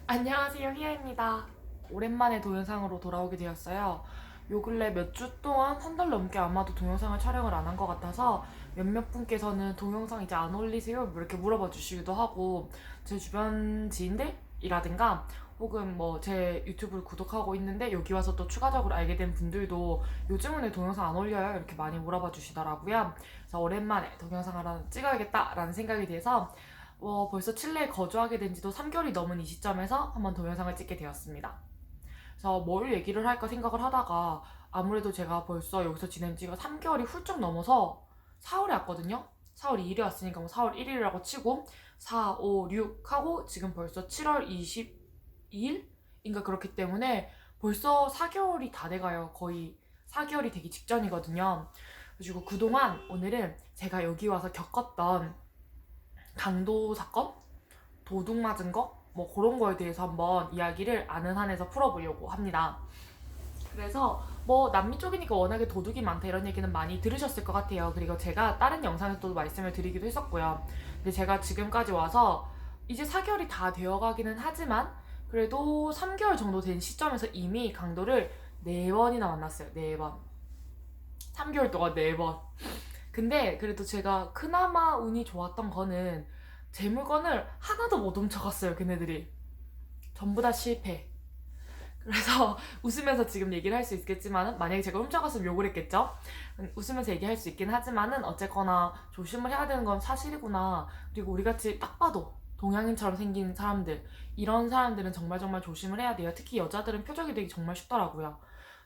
안녕하세요, 희애입니다. 오랜만에 동영상으로 돌아오게 되었어요. 요 근래 몇 주 동안 한 달 넘게 아마도 동영상을 촬영을 안 한 것 같아서 몇몇 분께서는 동영상 이제 안 올리세요? 뭐 이렇게 물어봐 주시기도 하고, 제 주변 지인들이라든가 혹은 뭐 제 유튜브를 구독하고 있는데 여기 와서 또 추가적으로 알게 된 분들도 요즘은 왜 동영상 안 올려요? 이렇게 많이 물어봐 주시더라고요. 그래서 오랜만에 동영상을 하나 찍어야겠다라는 생각이 돼서 벌써 칠레에 거주하게 된 지도 3개월이 넘은 이 시점에서 한번 동영상을 찍게 되었습니다. 그래서 뭘 얘기를 할까 생각을 하다가 아무래도 제가 벌써 여기서 지낸 지가 3개월이 훌쩍 넘어서 4월에 왔거든요. 4월 2일에 왔으니까 뭐 4월 1일이라고 치고 4, 5, 6 하고 지금 벌써 7월 22일인가 그렇기 때문에 벌써 4개월이 다 돼가요. 거의 4개월이 되기 직전이거든요. 그리고 그동안 오늘은 제가 여기 와서 겪었던 강도 사건? 도둑 맞은 거? 뭐 그런 거에 대해서 한번 이야기를 아는 한에서 풀어보려고 합니다. 그래서 뭐 남미 쪽이니까 워낙에 도둑이 많다 이런 얘기는 많이 들으셨을 것 같아요. 그리고 제가 다른 영상에서도 말씀을 드리기도 했었고요. 근데 제가 지금까지 와서 이제 4개월이 다 되어가기는 하지만 그래도 3개월 정도 된 시점에서 이미 강도를 4번이나 만났어요. 4번. 3개월 동안 4번. 근데 그래도 제가 그나마 운이 좋았던 거는 제 물건을 하나도 못 훔쳐갔어요, 걔네들이. 전부 다 실패. 그래서 웃으면서 지금 얘기를 할 수 있겠지만은 만약에 제가 훔쳐갔으면 욕을 했겠죠? 웃으면서 얘기할 수 있긴 하지만은 어쨌거나 조심을 해야 되는 건 사실이구나. 그리고 우리같이 딱 봐도 동양인처럼 생긴 사람들, 이런 사람들은 정말 정말 조심을 해야 돼요. 특히 여자들은 표적이 되기 정말 쉽더라고요.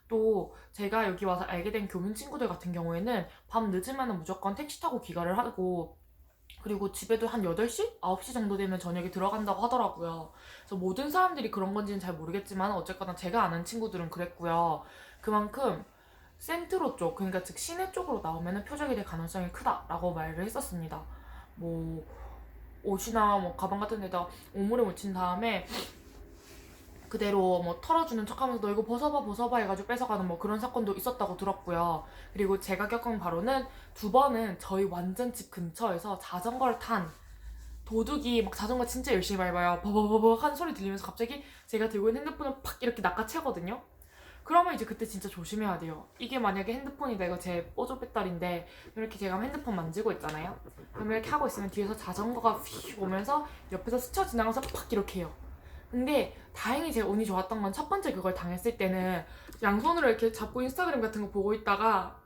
또 제가 여기 와서 알게 된 교민 친구들 같은 경우에는 밤 늦으면 무조건 택시 타고 귀가를 하고, 그리고 집에도 한 8시? 9시 정도 되면 저녁에 들어간다고 하더라고요. 그래서 모든 사람들이 그런 건지는 잘 모르겠지만 어쨌거나 제가 아는 친구들은 그랬고요. 그만큼 센트로 쪽, 그러니까 즉 시내 쪽으로 나오면 표적이 될 가능성이 크다라고 말을 했었습니다. 뭐 옷이나 뭐 가방 같은 데다 오물에 묻힌 다음에 그대로 뭐 털어주는 척하면서 너 이거 벗어봐 해가지고 뺏어가는 뭐 그런 사건도 있었다고 들었고요. 그리고 제가 겪은 바로는 2번은 저희 완전 집 근처에서 자전거를 탄 도둑이 막 자전거 진짜 열심히 밟아요. 버버버버 하는 소리 들리면서 갑자기 제가 들고 있는 핸드폰을 팍 이렇게 낚아채거든요. 그러면 이제 그때 진짜 조심해야 돼요. 이게 만약에 핸드폰이다, 이거 제 뽀조 배터리인데 이렇게 제가 핸드폰 만지고 있잖아요. 그러면 이렇게 하고 있으면 뒤에서 자전거가 휙 오면서 옆에서 스쳐 지나가서 팍 이렇게 해요. 근데 다행히 제가 운이 좋았던 건 첫 번째 그걸 당했을 때는 양손으로 이렇게 잡고 인스타그램 같은 거 보고 있다가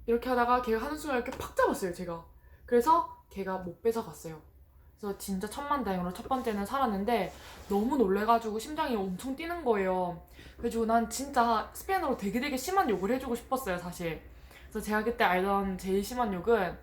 이렇게 하다가 걔가 하는 순간 이렇게 팍 잡았어요, 제가. 그래서 걔가 못 뺏어갔어요. 그래서 진짜 천만다행으로 첫 번째는 살았는데 너무 놀래가지고 심장이 엄청 뛰는 거예요. 그래가지고 난 진짜 스페인어로 되게 심한 욕을 해주고 싶었어요, 사실. 그래서 제가 그때 알던 제일 심한 욕은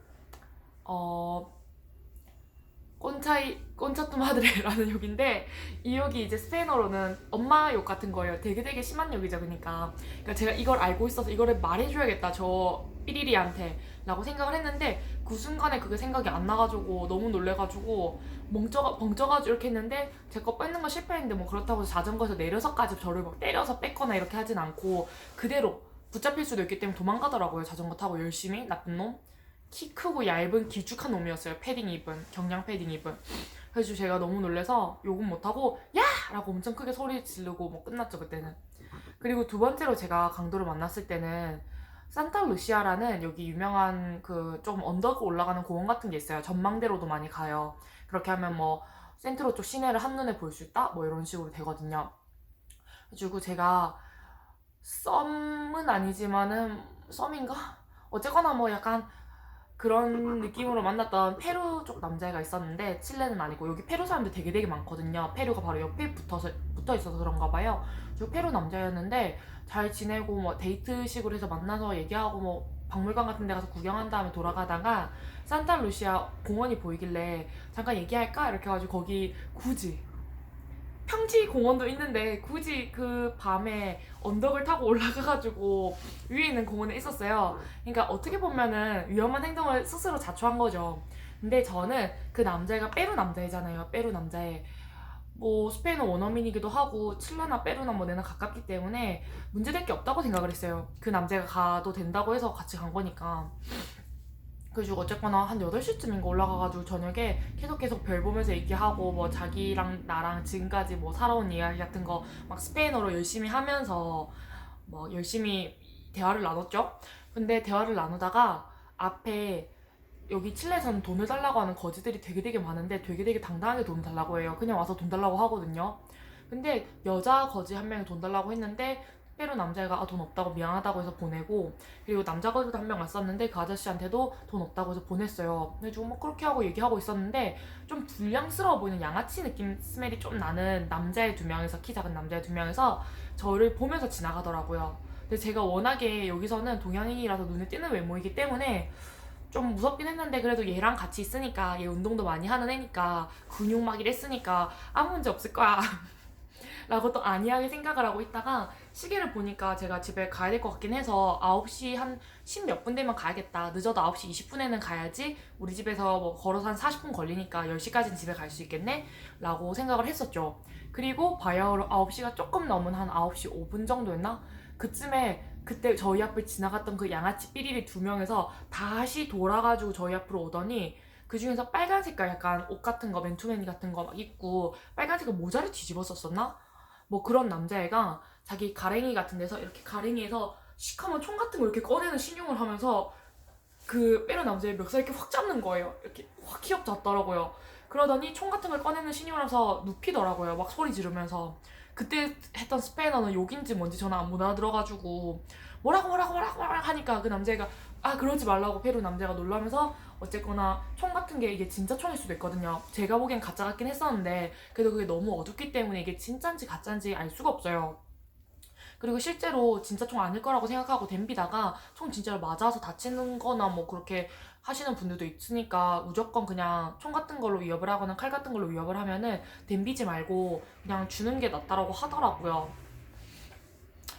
꼰차 투 마드레라는 욕인데, 이 욕이 이제 스페인어로는 엄마 욕 같은 거예요. 되게 심한 욕이죠. 그러니까 제가 이걸 알고 있어서 이거를 말해줘야겠다, 저 삐리리한테 라고 생각을 했는데 그 순간에 그게 생각이 안 나가지고 너무 놀래가지고 벙쪄가지고 이렇게 했는데 제 거 뺏는 거 실패했는데 뭐 그렇다고 해서 자전거에서 내려서까지 저를 막 때려서 뺏거나 이렇게 하진 않고 그대로 붙잡힐 수도 있기 때문에 도망가더라고요. 자전거 타고 열심히. 나쁜 놈. 키 크고 얇은 길쭉한 놈이었어요. 패딩 입은, 경량 패딩 입은. 그래서 제가 너무 놀래서 욕은 못하고 야! 라고 엄청 크게 소리 지르고 뭐 끝났죠, 그때는. 그리고 두 번째로 제가 강도를 만났을 때는 산타루시아라는 여기 유명한 그 좀 언덕 올라가는 공원 같은 게 있어요. 전망대로도 많이 가요. 그렇게 하면 뭐 센트로 쪽 시내를 한눈에 볼 수 있다? 뭐 이런 식으로 되거든요. 그리고 제가 썸은 아니지만은 썸인가? 어쨌거나 뭐 약간 그런 느낌으로 만났던 페루 쪽 남자애가 있었는데, 칠레는 아니고 여기 페루 사람들 되게 많거든요. 페루가 바로 옆에 붙어 있어서 그런가 봐요. 저 페루 남자였는데 잘 지내고 뭐 데이트식으로 해서 만나서 얘기하고 뭐 박물관 같은 데 가서 구경한 다음에 돌아가다가 산타루시아 공원이 보이길래 잠깐 얘기할까? 이렇게 해가지고 거기 굳이 평지 공원도 있는데 굳이 그 밤에 언덕을 타고 올라가가지고 위에 있는 공원에 있었어요. 그러니까 어떻게 보면은 위험한 행동을 스스로 자초한 거죠. 근데 저는 그 남자애가 페루 남자애잖아요. 페루 남자애. 뭐 스페인어 원어민이기도 하고 칠레나 페루나 뭐 내나 가깝기 때문에 문제될 게 없다고 생각을 했어요. 그 남자가 가도 된다고 해서 같이 간 거니까. 그래가지고 어쨌거나 한 8시쯤인가 올라가가지고 저녁에 계속 별 보면서 얘기하고 뭐 자기랑 나랑 지금까지 뭐 살아온 이야기 같은 거 막 스페인어로 열심히 하면서 뭐 열심히 대화를 나눴죠. 근데 대화를 나누다가 앞에 여기 칠레에서는 돈을 달라고 하는 거지들이 되게 많은데 되게 당당하게 돈 달라고 해요. 그냥 와서 돈 달라고 하거든요. 근데 여자 거지 한 명이 돈 달라고 했는데 페루 남자애가 돈 없다고 미안하다고 해서 보내고, 그리고 남자 거지도 한 명 왔었는데 그 아저씨한테도 돈 없다고 해서 보냈어요. 그래가지고 뭐 그렇게 하고 얘기하고 있었는데 좀 불량스러워 보이는 양아치 느낌 스멜이 좀 나는 남자애 2명에서, 키 작은 남자애 2명에서 저를 보면서 지나가더라고요. 근데 제가 워낙에 여기서는 동양인이라서 눈에 띄는 외모이기 때문에 좀 무섭긴 했는데 그래도 얘랑 같이 있으니까, 얘 운동도 많이 하는 애니까 근육 막 이랬으니까 아무 문제 없을 거야 라고 또 안이하게 생각을 하고 있다가 시계를 보니까 제가 집에 가야 될 것 같긴 해서 9시 한 10 몇 분 되면 가야겠다, 늦어도 9시 20분에는 가야지 우리 집에서 뭐 걸어서 한 40분 걸리니까 10시까지는 집에 갈 수 있겠네? 라고 생각을 했었죠. 그리고 바야흐로 9시가 조금 넘은 한 9시 5분 정도였나? 그쯤에 그때 저희 앞을 지나갔던 그 양아치 삐리리 2명에서 다시 돌아가지고 저희 앞으로 오더니, 그 중에서 빨간 색깔 약간 옷 같은 거, 맨투맨 같은 거 막 입고 빨간 색깔 모자를 뒤집어 썼었나? 뭐 그런 남자애가 자기 가랭이 같은 데서 이렇게 가랭이에서 시커먼 총 같은 거 이렇게 꺼내는 신용을 하면서 그 빼는 남자의 멱살 이렇게 확 잡는 거예요. 이렇게 확 휘어잡더라고요. 그러더니 총 같은 걸 꺼내는 신용을 하면서 눕히더라고요. 막 소리 지르면서. 그때 했던 스페인어는 욕인지 뭔지 저는 못 알아들어가지고 뭐라고 하니까 그 남자애가 그러지 말라고 페루 남자가 놀라면서, 어쨌거나 총 같은 게 이게 진짜 총일 수도 있거든요. 제가 보기엔 가짜 같긴 했었는데 그래도 그게 너무 어둡기 때문에 이게 진짠지 가짜인지 알 수가 없어요. 그리고 실제로 진짜 총 아닐 거라고 생각하고 댐비다가 총 진짜로 맞아서 다치는 거나 뭐 그렇게 하시는 분들도 있으니까 무조건 그냥 총 같은 걸로 위협을 하거나 칼 같은 걸로 위협을 하면은 댐비지 말고 그냥 주는 게 낫다라고 하더라고요.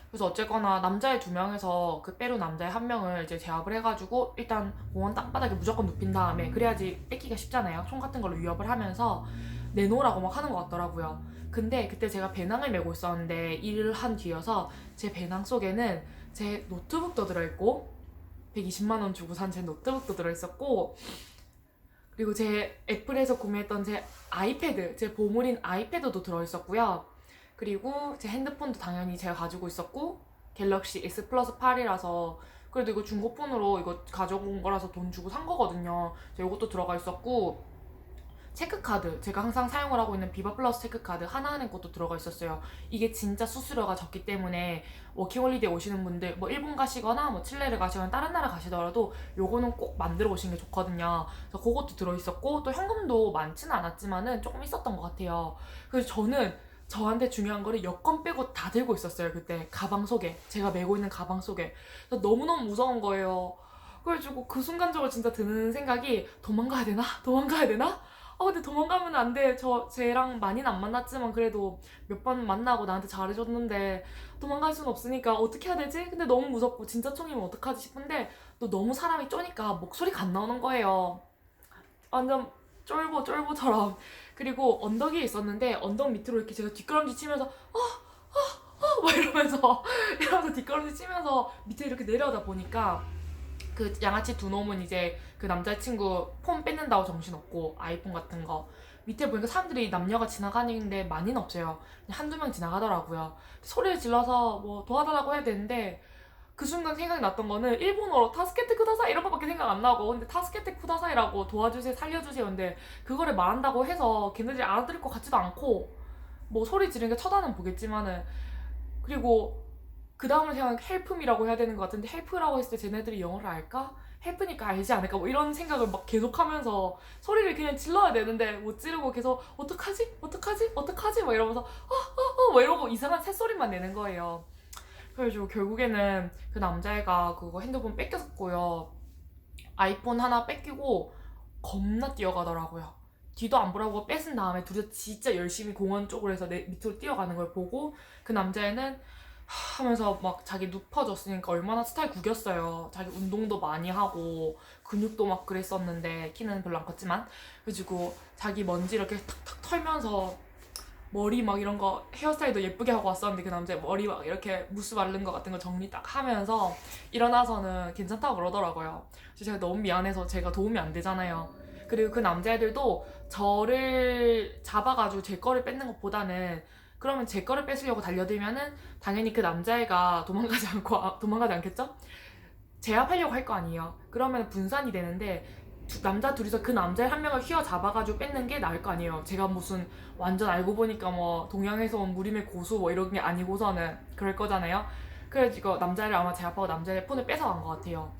그래서 어쨌거나 남자애 2명에서 그 빼루 남자애 1명을 이제 제압을 해가지고 일단 공원 땅바닥에 무조건 눕힌 다음에, 그래야지 뺏기가 쉽잖아요. 총 같은 걸로 위협을 하면서 내놓으라고 막 하는 것 같더라고요. 근데 그때 제가 배낭을 메고 있었는데 일을 한 뒤여서 제 배낭 속에는 제 노트북도 들어있고 120만 원 주고 산 제 노트북도 들어있었고, 그리고 제 애플에서 구매했던 제 아이패드, 제 보물인 아이패드도 들어있었고요. 그리고 제 핸드폰도 당연히 제가 가지고 있었고, 갤럭시 S 플러스 8이라서 그래도 이거 중고폰으로 이거 가져온 거라서 돈 주고 산 거거든요. 이것도 들어가 있었고, 체크카드, 제가 항상 사용을 하고 있는 비바 플러스 체크카드 하나은행 것도 들어가 있었어요. 이게 진짜 수수료가 적기 때문에 워킹홀리데이 오시는 분들, 뭐 일본 가시거나 뭐 칠레를 가시거나 다른 나라 가시더라도 요거는 꼭 만들어 오시는 게 좋거든요. 그래서 그것도 들어있었고, 또 현금도 많지는 않았지만은 조금 있었던 것 같아요. 그래서 저는 저한테 중요한 거를 여권 빼고 다 들고 있었어요. 그때 가방 속에, 제가 메고 있는 가방 속에. 그래서 너무너무 무서운 거예요. 그래가지고 그 순간적으로 진짜 드는 생각이, 도망가야 되나? 도망가야 되나? 근데 도망가면 안 돼. 쟤랑 많이는 안 만났지만 그래도 몇 번 만나고 나한테 잘해줬는데 도망갈 순 없으니까 어떻게 해야 되지? 근데 너무 무섭고 진짜 총이면 어떡하지 싶은데 또 너무 사람이 쪼니까 목소리가 안 나오는 거예요. 완전 쫄보처럼. 그리고 언덕 위에 있었는데 언덕 밑으로 이렇게 제가 뒷걸음질 치면서 막 이러면서 뒷걸음질 치면서 밑에 이렇게 내려다 보니까 그 양아치 2놈은 이제 그 남자친구 폰 뺏는다고 정신없고 아이폰 같은 거 밑에 보니까 사람들이 남녀가 지나가는데 많이는 없어요. 그냥 한두 명 지나가더라고요. 소리를 질러서 뭐 도와달라고 해야 되는데 그 순간 생각이 났던 거는 일본어로 타스케테 쿠다사이 이런 거밖에 생각 안 나고, 근데 타스케테 쿠다사이라고 도와주세요 살려주세요 근데 그거를 말한다고 해서 걔네들이 알아들을 것 같지도 않고, 뭐 소리 지르는 게 쳐다는 보겠지만은, 그리고 그 다음을 그냥 헬프미라고 해야 되는 것 같은데 헬프라고 했을 때 쟤네들이 영어를 알까? 헬프니까 알지 않을까? 뭐 이런 생각을 막 계속하면서 소리를 그냥 질러야 되는데 못 지르고 계속 어떡하지 막 이러면서 뭐 이러고 이상한 새소리만 내는 거예요. 그래가지고 결국에는 그 남자애가 그거 핸드폰 뺏겼고요. 아이폰 하나 뺏기고 겁나 뛰어가더라고요. 뒤도 안 보라고 뺏은 다음에 둘이서 진짜 열심히 공원 쪽으로 해서 내 밑으로 뛰어가는 걸 보고 그 남자애는 하면서 막 자기 눕혀졌으니까 얼마나 스타일 구겼어요. 자기 운동도 많이 하고 근육도 막 그랬었는데 키는 별로 안 컸지만, 그래가지고 자기 먼지 이렇게 탁탁 털면서 머리 막 이런 거 헤어스타일도 예쁘게 하고 왔었는데 그 남자 머리 막 이렇게 무스 바른 거 같은 거 정리 딱 하면서 일어나서는 괜찮다고 그러더라고요. 그래서 제가 너무 미안해서 제가 도움이 안 되잖아요. 그리고 그 남자애들도 저를 잡아가지고 제 거를 뺏는 것보다는 그러면 제 거를 뺏으려고 달려들면은 당연히 그 남자애가 도망가지 않겠죠? 제압하려고 할 거 아니에요. 그러면 분산이 되는데 남자 둘이서 그 남자애 한 명을 휘어잡아가지고 뺏는 게 나을 거 아니에요. 제가 무슨 완전 알고 보니까 뭐 동양에서 온 무림의 고수 뭐 이런 게 아니고서는 그럴 거잖아요. 그래서 이거 남자애를 아마 제압하고 남자애 폰을 뺏어간 것 같아요.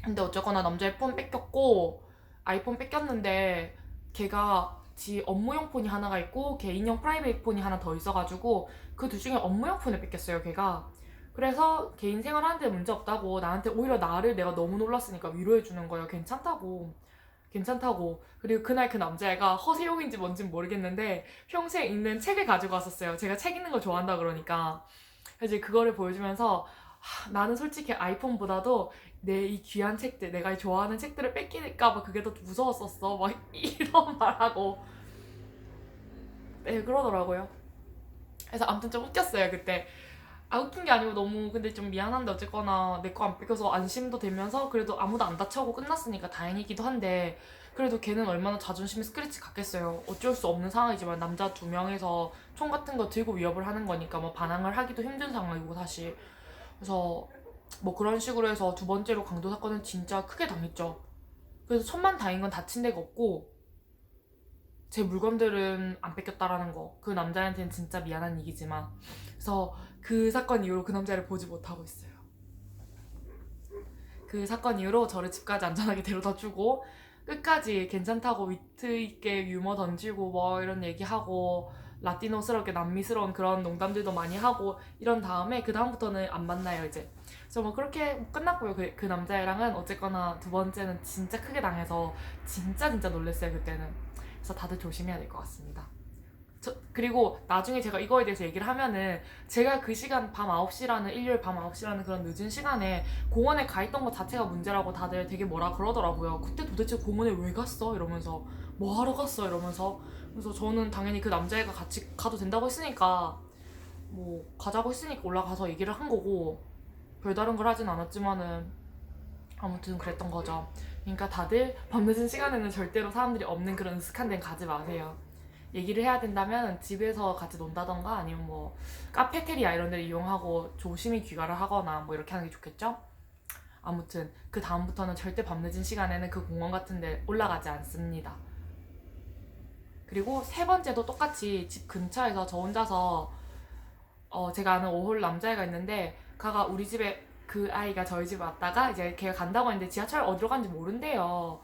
근데 어쨌거나 남자애 폰 뺏겼고 아이폰 뺏겼는데 걔가 지 업무용 폰이 하나가 있고 개인용 프라이베이트 폰이 하나 더 있어가지고 그 둘 중에 업무용 폰을 뺏겼어요 걔가. 그래서 개인 생활하는데 문제 없다고 나한테 오히려 나를 내가 너무 놀랐으니까 위로해주는 거예요. 괜찮다고. 그리고 그날 그 남자애가 허세용인지 뭔진 모르겠는데 평소에 읽는 책을 가지고 왔었어요. 제가 책 읽는 걸 좋아한다 그러니까. 그래서 그거를 보여주면서 나는 솔직히 아이폰보다도 내 이 귀한 책들, 내가 좋아하는 책들을 뺏기니까 그게 더 무서웠었어. 막 이런 말하고. 네, 그러더라고요. 그래서 아무튼 좀 웃겼어요, 그때. 웃긴 게 아니고 너무 근데 좀 미안한데 어쨌거나 내 거 안 뺏겨서 안심도 되면서 그래도 아무도 안 다쳐고 끝났으니까 다행이기도 한데 그래도 걔는 얼마나 자존심이 스크래치 갔겠어요. 어쩔 수 없는 상황이지만 남자 두 명에서 총 같은 거 들고 위협을 하는 거니까 뭐 반항을 하기도 힘든 상황이고 사실. 그래서 뭐 그런 식으로 해서 두 번째로 강도 사건은 진짜 크게 당했죠. 그래서 천만 다행인 건 다친 데가 없고 제 물건들은 안 뺏겼다라는 거. 그 남자한테는 진짜 미안한 얘기지만. 그래서 그 사건 이후로 그 남자를 보지 못하고 있어요. 그 사건 이후로 저를 집까지 안전하게 데려다주고 끝까지 괜찮다고 위트 있게 유머 던지고 뭐 이런 얘기하고 라티노스럽게 남미스러운 그런 농담들도 많이 하고 이런 다음에 그 다음부터는 안 만나요 이제. 그래서 뭐 그렇게 끝났고요. 그 남자애랑은 어쨌거나 두 번째는 진짜 크게 당해서 진짜 놀랐어요 그때는. 그래서 다들 조심해야 될 것 같습니다. 그리고 나중에 제가 이거에 대해서 얘기를 하면은 제가 그 시간 밤 9시라는 일요일 밤 9시라는 그런 늦은 시간에 공원에 가 있던 것 자체가 문제라고 다들 되게 뭐라 그러더라고요. 그때 도대체 공원에 왜 갔어? 이러면서 뭐 하러 갔어? 이러면서. 그래서 저는 당연히 그 남자애가 같이 가도 된다고 했으니까 뭐 가자고 했으니까 올라가서 얘기를 한 거고 별다른 걸 하진 않았지만은 아무튼 그랬던 거죠. 그러니까 다들 밤늦은 시간에는 절대로 사람들이 없는 그런 으슥한 데는 가지 마세요. 얘기를 해야 된다면 집에서 같이 논다던가 아니면 뭐 카페테리아 이런 데를 이용하고 조심히 귀가를 하거나 뭐 이렇게 하는 게 좋겠죠? 아무튼 그 다음부터는 절대 밤늦은 시간에는 그 공원 같은 데 올라가지 않습니다. 그리고 세 번째도 똑같이 집 근처에서 저 혼자서 제가 아는 5홀 남자애가 있는데 걔가 우리 집에 그 아이가 저희 집에 왔다가 이제 걔가 간다고 했는데 지하철 어디로 가는지 모른대요.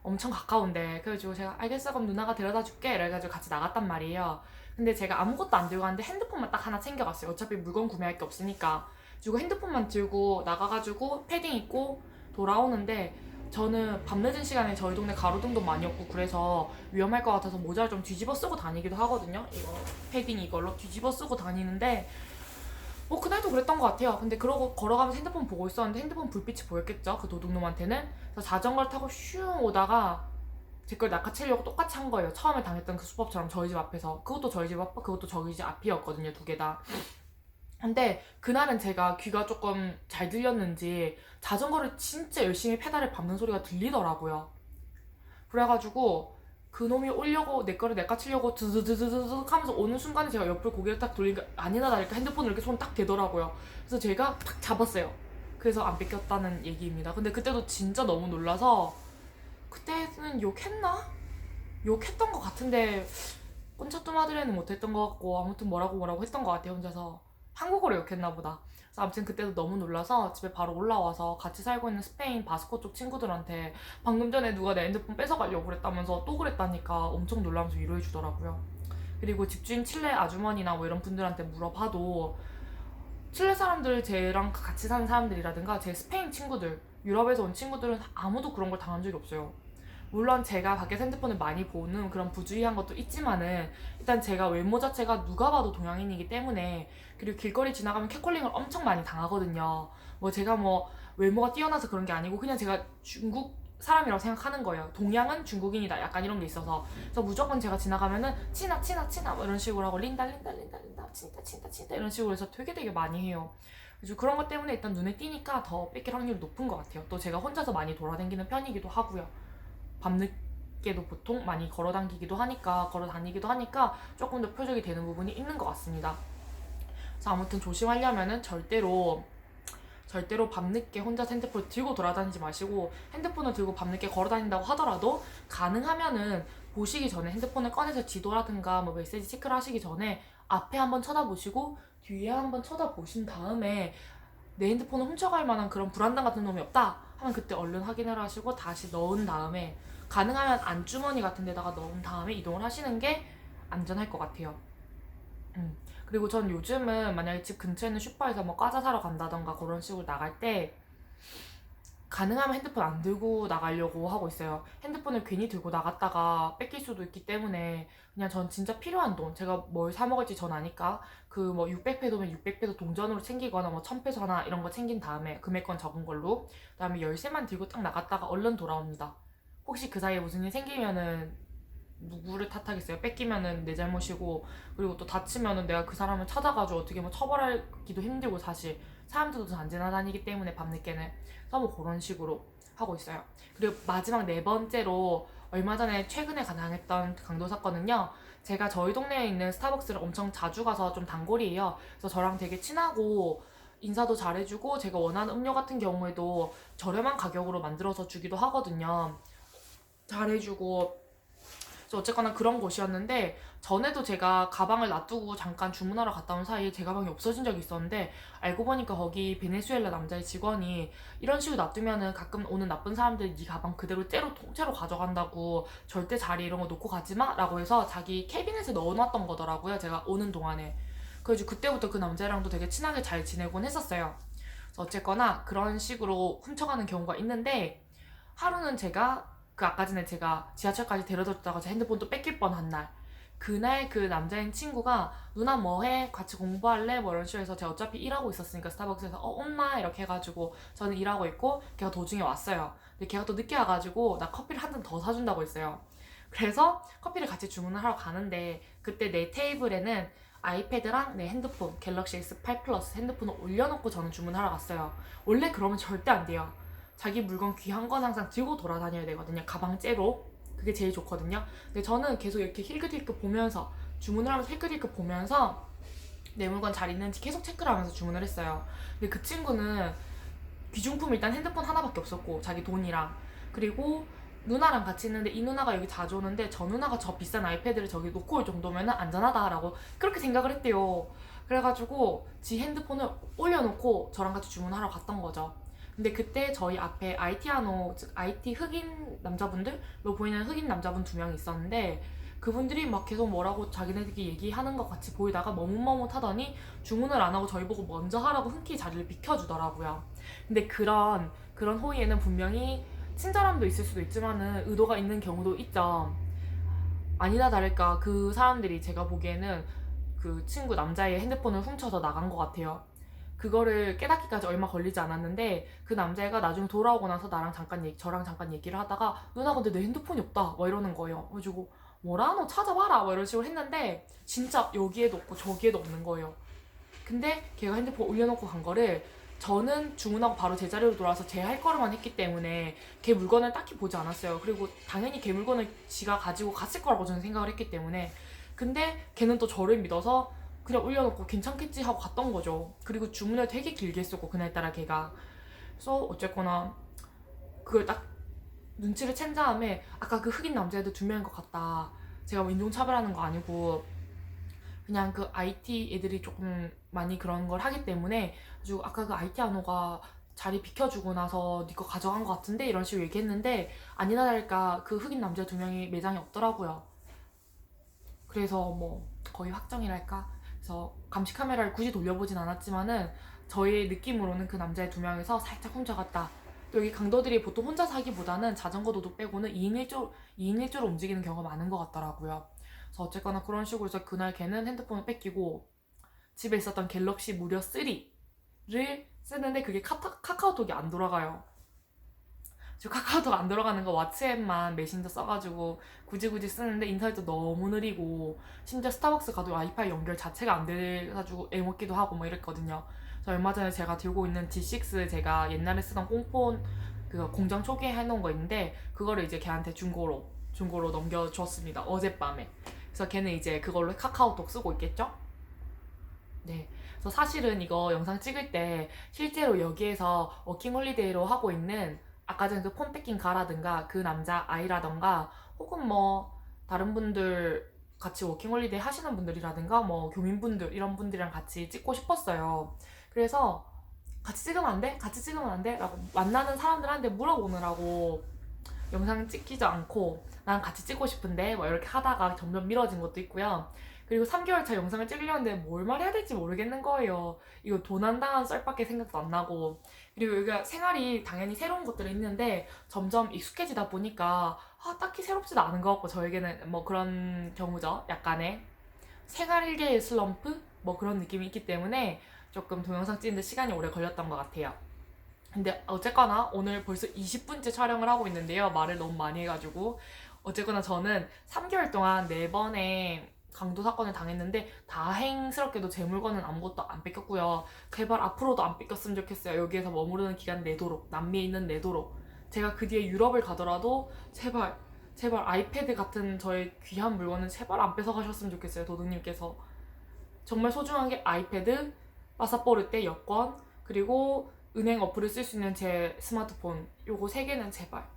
엄청 가까운데 그래가지고 제가 알겠어 그럼 누나가 데려다 줄게 이래가지고 같이 나갔단 말이에요. 근데 제가 아무것도 안 들고 갔는데 핸드폰만 딱 하나 챙겨갔어요. 어차피 물건 구매할 게 없으니까. 그리고 핸드폰만 들고 나가가지고 패딩 입고 돌아오는데 저는 밤늦은 시간에 저희 동네 가로등도 많이 없고 그래서 위험할 것 같아서 모자를 좀 뒤집어 쓰고 다니기도 하거든요. 이거 패딩 이걸로 뒤집어 쓰고 다니는데 뭐 그날도 그랬던 것 같아요. 근데 그러고 걸어가면서 핸드폰 보고 있었는데 핸드폰 불빛이 보였겠죠 그 도둑놈한테는. 그래서 자전거를 타고 슝 오다가 제 걸 낚아채려고 똑같이 한 거예요. 처음에 당했던 그 수법처럼 저희 집 앞에서. 그것도 저희 집 앞, 그것도 저희 집 앞이었거든요. 두 개 다. 근데 그날은 제가 귀가 조금 잘 들렸는지 자전거를 진짜 열심히 페달을 밟는 소리가 들리더라고요. 그래가지고 그놈이 오려고 내 거를 낚아채려고 드드드드드 하면서 오는 순간에 제가 옆을 고개를 딱 돌리니까 아니나 다를까 핸드폰을 이렇게 손 딱 대더라고요. 그래서 제가 탁 잡았어요. 그래서 안 뺏겼다는 얘기입니다. 근데 그때도 진짜 너무 놀라서 그때는 욕했나? 욕했던 것 같은데 꼰차뚜마들에는 못했던 것 같고 아무튼 뭐라고 했던 것 같아요 혼자서. 한국어로 욕했나 보다. 그래서 아무튼 그때도 너무 놀라서 집에 바로 올라와서 같이 살고 있는 스페인 바스코 쪽 친구들한테 방금 전에 누가 내 핸드폰 뺏어가려고 그랬다면서 또 그랬다니까 엄청 놀라면서 위로해 주더라고요. 그리고 집주인 칠레 아주머니나 뭐 이런 분들한테 물어봐도 칠레 사람들 쟤랑 같이 사는 사람들이라든가 제 스페인 친구들 유럽에서 온 친구들은 아무도 그런 걸 당한 적이 없어요. 물론 제가 밖에서 핸드폰을 많이 보는 그런 부주의한 것도 있지만은 일단 제가 외모 자체가 누가 봐도 동양인이기 때문에 그리고 길거리 지나가면 캣콜링을 엄청 많이 당하거든요. 뭐 제가 뭐 외모가 뛰어나서 그런 게 아니고 그냥 제가 중국 사람이라고 생각하는 거예요. 동양은 중국인이다 약간 이런 게 있어서. 그래서 무조건 제가 지나가면은 치나 치나 치나 뭐 이런 식으로 하고 린다 린다 린다 린다 친다 친다 친다 이런 식으로 해서 되게 많이 해요. 그래서 그런 것 때문에 일단 눈에 띄니까 더 뺏길 확률이 높은 것 같아요. 또 제가 혼자서 많이 돌아다니는 편이기도 하고요. 밤늦게도 보통 많이 걸어 다니기도 하니까 조금 더 표적이 되는 부분이 있는 것 같습니다. 그래서 아무튼 조심하려면은 절대로 밤늦게 혼자 핸드폰을 들고 돌아다니지 마시고, 핸드폰을 들고 밤늦게 걸어 다닌다고 하더라도 가능하면은 보시기 전에 핸드폰을 꺼내서 지도라든가 뭐 메시지 체크를 하시기 전에 앞에 한번 쳐다보시고 뒤에 한번 쳐다보신 다음에 내 핸드폰을 훔쳐갈 만한 그런 불안당 같은 놈이 없다 하면 그때 얼른 확인을 하시고 다시 넣은 다음에, 가능하면 안주머니 같은 데다가 넣은 다음에 이동을 하시는 게 안전할 것 같아요. 그리고 전 요즘은 만약에 집 근처에 있는 슈퍼에서 뭐 과자 사러 간다던가 그런 식으로 나갈 때 가능하면 핸드폰 안 들고 나가려고 하고 있어요. 핸드폰을 괜히 들고 나갔다가 뺏길 수도 있기 때문에 그냥 전 진짜 필요한 돈, 제가 뭘 사 먹을지 전 아니까 그 뭐 600페소면 600페소 동전으로 챙기거나 뭐 1000페소 하나 이런 거 챙긴 다음에 금액권 적은 걸로, 그다음에 열쇠만 들고 딱 나갔다가 얼른 돌아옵니다. 혹시 그 사이에 무슨 일 생기면은 누구를 탓하겠어요? 뺏기면은 내 잘못이고, 그리고 또 다치면은 내가 그 사람을 찾아가지고 어떻게 뭐 처벌하기도 힘들고, 사실 사람들도 잘 안 지나다니기 때문에 밤늦게는. 그래서 뭐 그런 식으로 하고 있어요. 그리고 마지막 네 번째로, 얼마 전에 최근에 가능했던 강도 사건은요, 제가 저희 동네에 있는 스타벅스를 엄청 자주 가서 좀 단골이에요. 그래서 저랑 되게 친하고 인사도 잘해주고 제가 원하는 음료 같은 경우에도 저렴한 가격으로 만들어서 주기도 하거든요. 잘해주고. 그래서 어쨌거나 그런 곳이었는데, 전에도 제가 가방을 놔두고 잠깐 주문하러 갔다 온 사이에 제 가방이 없어진 적이 있었는데, 알고 보니까 거기 베네수엘라 남자의 직원이 이런 식으로 놔두면은 가끔 오는 나쁜 사람들이 네 가방 그대로 통째로 가져간다고, 절대 자리 이런 거 놓고 가지 마 라고 해서 자기 캐비넷에 넣어놨던 거더라고요, 제가 오는 동안에. 그래서 그때부터 그 남자랑도 되게 친하게 잘 지내곤 했었어요. 그래서 어쨌거나 그런 식으로 훔쳐가는 경우가 있는데, 하루는 아까 전에 제가 지하철까지 데려다 줬다가 제 핸드폰 또 뺏길 뻔한 날, 그날 그 남자인 친구가 누나 뭐해? 같이 공부할래? 뭐 이런 식으로 해서 제가 어차피 일하고 있었으니까 스타벅스에서 온나? 이렇게 해가지고 저는 일하고 있고 걔가 도중에 왔어요. 근데 걔가 또 늦게 와가지고 나 커피를 한 잔 더 사준다고 했어요. 그래서 커피를 같이 주문을 하러 가는데, 그때 내 테이블에는 아이패드랑 내 핸드폰 갤럭시 S8 플러스 핸드폰을 올려놓고 저는 주문하러 갔어요. 원래 그러면 절대 안 돼요. 자기 물건 귀한 건 항상 들고 돌아다녀야 되거든요. 가방째로. 그게 제일 좋거든요. 근데 저는 계속 이렇게 힐끗힐끗 보면서, 주문을 하면서 힐끗힐끗 보면서 내 물건 잘 있는지 계속 체크를 하면서 주문을 했어요. 근데 그 친구는 귀중품, 일단 핸드폰 하나밖에 없었고 자기 돈이랑, 그리고 누나랑 같이 있는데 이 누나가 여기 자주 오는데 저 누나가 저 비싼 아이패드를 저기 놓고 올 정도면 안전하다라고 그렇게 생각을 했대요. 그래가지고 지 핸드폰을 올려놓고 저랑 같이 주문하러 갔던 거죠. 근데 그때 저희 앞에 IT하노, 즉 IT 흑인 남자분들로 보이는 흑인 남자분 2명이 있었는데, 그분들이 막 계속 뭐라고 자기네들끼리 얘기하는 것 같이 보이다가 머뭇머뭇하더니 주문을 안 하고 저희 보고 먼저 하라고 흔쾌히 자리를 비켜주더라고요. 근데 그런 호의에는 분명히 친절함도 있을 수도 있지만은 의도가 있는 경우도 있죠. 아니나 다를까 그 사람들이 제가 보기에는 그 친구 남자의 핸드폰을 훔쳐서 나간 것 같아요. 그거를 깨닫기까지 얼마 걸리지 않았는데, 그 남자애가 나중에 돌아오고 나서 저랑 잠깐 얘기를 하다가 누나 근데 내 핸드폰이 없다 뭐 이러는 거예요. 그래가지고 뭐라 너 찾아봐라 뭐 이런 식으로 했는데 진짜 여기에도 없고 저기에도 없는 거예요. 근데 걔가 핸드폰 올려놓고 간 거를 저는 주문하고 바로 제자리로 돌아와서 제 할 거를만 했기 때문에 걔 물건을 딱히 보지 않았어요. 그리고 당연히 걔 물건을 지가 가지고 갔을 거라고 저는 생각을 했기 때문에. 근데 걔는 또 저를 믿어서 그냥 올려놓고 괜찮겠지 하고 갔던 거죠. 그리고 주문을 되게 길게 했었고 그날따라 걔가. 그래서 어쨌거나 그걸 딱 눈치를 챈 다음에, 아까 그 흑인 남자애들 2명인 것 같다, 제가 뭐 인종차별하는 거 아니고 그냥 그 IT 애들이 조금 많이 그런 걸 하기 때문에, 아주 아까 그 IT 안호가 자리 비켜주고 나서 네 거 가져간 것 같은데 이런 식으로 얘기했는데, 아니나 다를까 그 흑인 남자 2명이 매장에 없더라고요. 그래서 뭐 거의 확정이랄까. 그래서 감시 카메라를 굳이 돌려보진 않았지만은 저의 느낌으로는 그 남자의 2명에서 살짝 훔쳐갔다. 또 여기 강도들이 보통 혼자 사기보다는 자전거 도둑 빼고는 2인 1조로 움직이는 경우가 많은 것 같더라고요. 그래서 어쨌거나 그런 식으로 해서 그날 걔는 핸드폰을 뺏기고, 집에 있었던 갤럭시 무려 3를 쓰는데 그게 카카오톡이 안 돌아가요. 저 카카오톡 안 들어가는 거 왓츠앱만 메신저 써가지고 굳이 쓰는데 인터넷도 너무 느리고 심지어 스타벅스 가도 와이파이 연결 자체가 안 돼가지고 애먹기도 하고 뭐 이랬거든요. 그래서 얼마 전에 제가 들고 있는 G6 제가 옛날에 쓰던 꽁폰 그 공장 초기에 해놓은 거 있는데 그거를 이제 걔한테 중고로 넘겨줬습니다. 어젯밤에. 그래서 걔는 이제 그걸로 카카오톡 쓰고 있겠죠? 네. 그래서 사실은 이거 영상 찍을 때 실제로 여기에서 워킹홀리데이로 하고 있는 아까 전에 그 폰패킹 가라든가 그 남자 아이라던가 혹은 뭐 다른 분들 같이 워킹홀리데이 하시는 분들이라든가 뭐 교민분들 이런 분들이랑 같이 찍고 싶었어요. 그래서 같이 찍으면 안 돼? 같이 찍으면 안 돼? 라고 만나는 사람들한테 물어보느라고 영상 찍히지 않고 난 같이 찍고 싶은데 뭐 이렇게 하다가 점점 미뤄진 것도 있고요. 그리고 3개월 차 영상을 찍으려는데 뭘 말해야 될지 모르겠는 거예요. 이거 도난당한 썰밖에 생각도 안 나고. 그리고 여기가 생활이 당연히 새로운 것들이 있는데 점점 익숙해지다 보니까 딱히 새롭지도 않은 것 같고 저에게는 뭐 그런 경우죠. 약간의 생활 일개의 슬럼프? 뭐 그런 느낌이 있기 때문에 조금 동영상 찍는데 시간이 오래 걸렸던 것 같아요. 근데 어쨌거나 오늘 벌써 20분째 촬영을 하고 있는데요. 말을 너무 많이 해가지고. 어쨌거나 저는 3개월 동안 4번의 강도 사건을 당했는데 다행스럽게도 제 물건은 아무것도 안 뺏겼고요. 제발 앞으로도 안 뺏겼으면 좋겠어요. 여기에서 머무르는 기간 내도록, 남미에 있는 내도록. 제가 그 뒤에 유럽을 가더라도 제발 아이패드 같은 저의 귀한 물건은 제발 안 뺏어가셨으면 좋겠어요. 도둑님께서. 정말 소중한 게 아이패드, 파사포르테 여권, 그리고 은행 어플을 쓸 수 있는 제 스마트폰 요거 3개는 제발.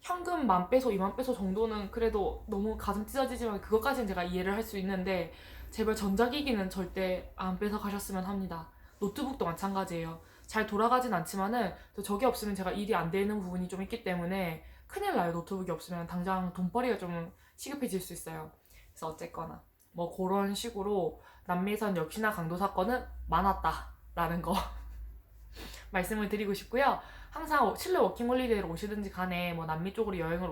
현금 10,000페소, 20,000페소 정도는 그래도 너무 가슴 찢어지지만 그것까지는 제가 이해를 할 수 있는데 제발 전자기기는 절대 안 뺏어가셨으면 합니다. 노트북도 마찬가지예요. 잘 돌아가진 않지만은 또 저게 없으면 제가 일이 안 되는 부분이 좀 있기 때문에 큰일 나요. 노트북이 없으면 당장 돈벌이가 좀 시급해질 수 있어요. 그래서 어쨌거나 뭐 그런 식으로 남미에선 역시나 강도 사건은 많았다라는 거 말씀을 드리고 싶고요. 항상 실내 워킹홀리데이로 오시든지 간에 뭐 남미 쪽으로 여행을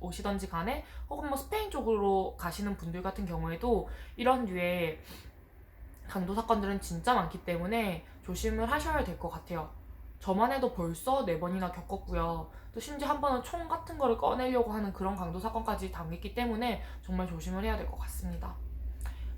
오시든지 간에 혹은 뭐 스페인 쪽으로 가시는 분들 같은 경우에도 이런 류의 강도 사건들은 진짜 많기 때문에 조심을 하셔야 될 것 같아요. 저만 해도 벌써 4번이나 겪었고요. 또 심지어 한 번은 총 같은 거를 꺼내려고 하는 그런 강도 사건까지 당했기 때문에 정말 조심을 해야 될 것 같습니다.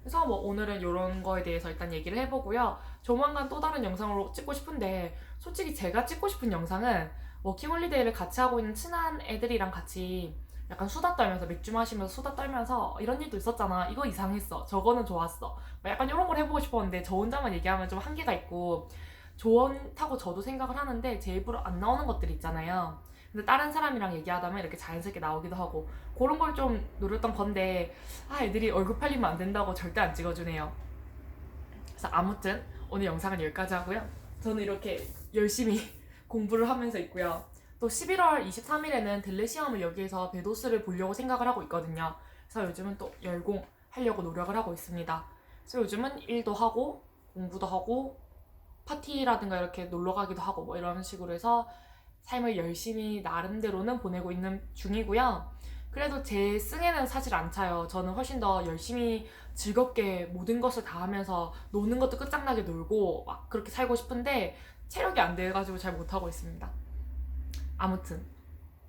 그래서 뭐 오늘은 이런 거에 대해서 일단 얘기를 해보고요. 조만간 또 다른 영상으로 찍고 싶은데 솔직히 제가 찍고 싶은 영상은 워킹홀리데이를 같이 하고 있는 친한 애들이랑 같이 약간 수다 떨면서 맥주 마시면서 수다 떨면서 이런 일도 있었잖아. 이거 이상했어. 저거는 좋았어. 뭐 약간 이런 걸 해보고 싶었는데 저 혼자만 얘기하면 좀 한계가 있고 좋다고 저도 생각을 하는데 제 입으로 안 나오는 것들이 있잖아요. 근데 다른 사람이랑 얘기하다면 이렇게 자연스럽게 나오기도 하고 그런 걸 좀 노렸던 건데 애들이 얼굴 팔리면 안 된다고 절대 안 찍어주네요. 그래서 아무튼 오늘 영상은 여기까지 하고요. 저는 이렇게 열심히 공부를 하면서 있고요. 또 11월 23일에는 델레 시험을 여기에서 베도스를 보려고 생각을 하고 있거든요. 그래서 요즘은 또 열공하려고 노력을 하고 있습니다. 그래서 요즘은 일도 하고 공부도 하고 파티라든가 이렇게 놀러 가기도 하고 뭐 이런 식으로 해서 삶을 열심히 나름대로는 보내고 있는 중이고요. 그래도 제 승에는 사실 안 차요. 저는 훨씬 더 열심히 즐겁게 모든 것을 다 하면서 노는 것도 끝장나게 놀고 막 그렇게 살고 싶은데 체력이 안 돼가지고 잘 못하고 있습니다. 아무튼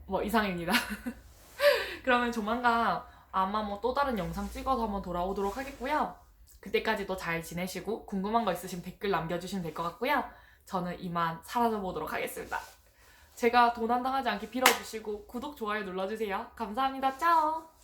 뭐 이상입니다. 그러면 조만간 아마 뭐 또 다른 영상 찍어서 한번 돌아오도록 하겠고요. 그때까지도 잘 지내시고 궁금한 거 있으시면 댓글 남겨주시면 될 것 같고요. 저는 이만 사라져 보도록 하겠습니다. 제가 도난당하지 않게 빌어주시고 구독, 좋아요 눌러주세요. 감사합니다. 짜오!